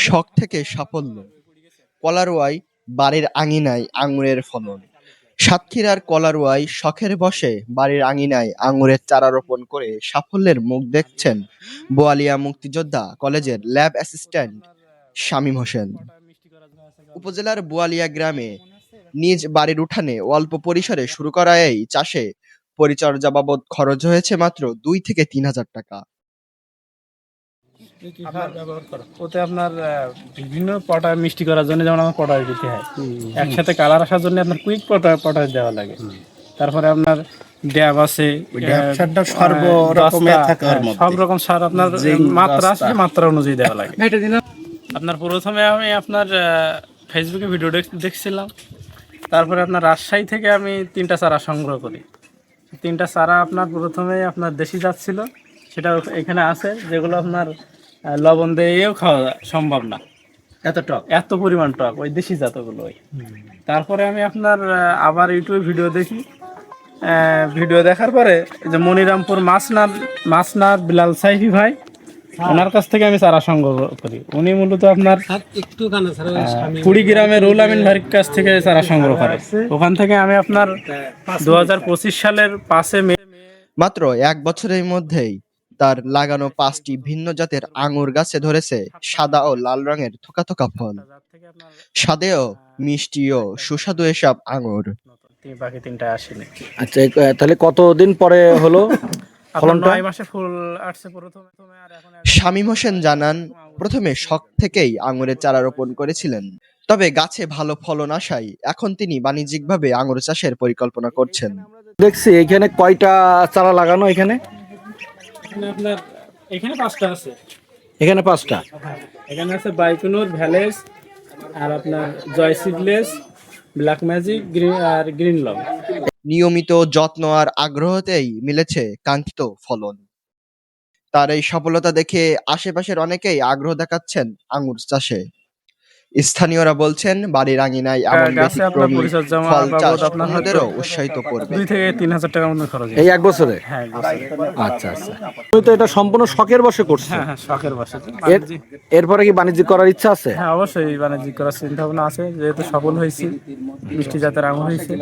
শখ থেকে সাফল্য। কলারোয়ায় বাড়ির আঙিনায় আঙুরের ফলন। সাতক্ষীরার কলারোয়ায় শখের বশে বাড়ির আঙিনায় আঙুরের চারা রোপণ করে সাফল্যের মুখ দেখছেন বোয়ালিয়া মুক্তিযোদ্ধা কলেজের ল্যাব অ্যাসিস্ট্যান্ট শামীম হোসেন। উপজেলার বোয়ালিয়া গ্রামে নিজ বাড়ির উঠানে অল্প পরিসরে শুরু করা এই চাষে পরিচর্যা বাবদ খরচ হয়েছে মাত্র 2 থেকে 3 হাজার টাকা। ওতে আপনার বিভিন্ন পটাশ মিষ্টি করার জন্য যেমন আমার পটাশ দিতে হয়, একসাথে কালার আসার জন্য আপনার কুইক পটাশ দেওয়া লাগে। তারপরে আপনার ড্যাব আছে, সব রকম সার আপনার মাত্রা আছে, মাত্রা অনুযায়ী দেওয়া লাগে। আপনার প্রথমে আমি আপনার ফেসবুকে ভিডিও দেখছিলাম, তারপরে আপনার রাজশাহী থেকে আমি 3টা চারা সংগ্রহ করি। 3টা চারা আপনার প্রথমে আপনার দেশি জাত ছিল, সেটা এখানে আছে, যেগুলো আপনার লবণ দিয়েও খাওয়া সম্ভব না, এত টক, এত পরিমাণ টক ওই দেশি জাতগুলো। তারপরে আমি আপনার আবার ইউটিউবে ভিডিও দেখি, ভিডিও দেখার পরে যে মনিরামপুর মাসনার বিলাল সাইফি ভাই, ওনার কাছ থেকে আমি চারা সংগ্রহ করি। উনি মূলত আপনার কুড়িগ্রামের রুল আমিন ভাইয়ের কাছ থেকে চারা সংগ্রহ করে। ওখান থেকে আমি আপনার 2025 সালের 5 মে মাত্র 1 বছরের মধ্যেই তার লাগানো 5টি ভিন্ন জাতের আঙুর গাছে ধরেছে সাদা ও লাল রঙের থোকা থোকা ফল। স্বাদেও মিষ্টি ও সুস্বাদু এসব আঙুর। বাকি 3টা আসেনি। আচ্ছা, তাহলে কতদিন পরে হলো ফলনটা? 9 মাসে ফুল আসছে প্রথমে। আর এখন শামীম হোসেন জানান, প্রথমে শখ থেকেই আঙুরের চারা রোপণ করেছিলেন, তবে গাছে ভালো ফলন আসায় এখন তিনি বাণিজ্যিকভাবে আঙুর চাষের পরিকল্পনা করছেন। দেখছি এখানে কয়টা চারা লাগানো? এখানে আপনার এখানে 5টা আছে। এখানে 5টা। এখানে আছে বাইকুনুর, ভ্যালেস, আর আপনার Joy seedless, black magic, green long. নিয়মিত যত্ন আর আগ্রহতেই মিলেছে কাঙ্ক্ষিত ফলন। তার এই সফলতা দেখে আশেপাশের অনেকেই আগ্রহ দেখাচ্ছেন আঙুর চাষে। স্থানীয়রা বলছেন, বাড়ির আঙিনায় এমন ব্যতিক্রমী ফল চাষ অন্যদেরও উৎসাহিত করবে। 2 থেকে 3 হাজার টাকার মতো খরচ এই 1 বছরে? হ্যাঁ, আচ্ছা আচ্ছা। তুমি তো এটা সম্পূর্ণ শখের বশে করছো? হ্যাঁ, শখের বশে। এরপরে কি বাণিজ্যিক করার ইচ্ছা আছে? হ্যাঁ, অবশ্যই বাণিজ্যিক করার চিন্তা ভাবনা আছে, যেহেতু সফল হয়েছি, মিষ্টি জাতের আঙুর হয়েছে।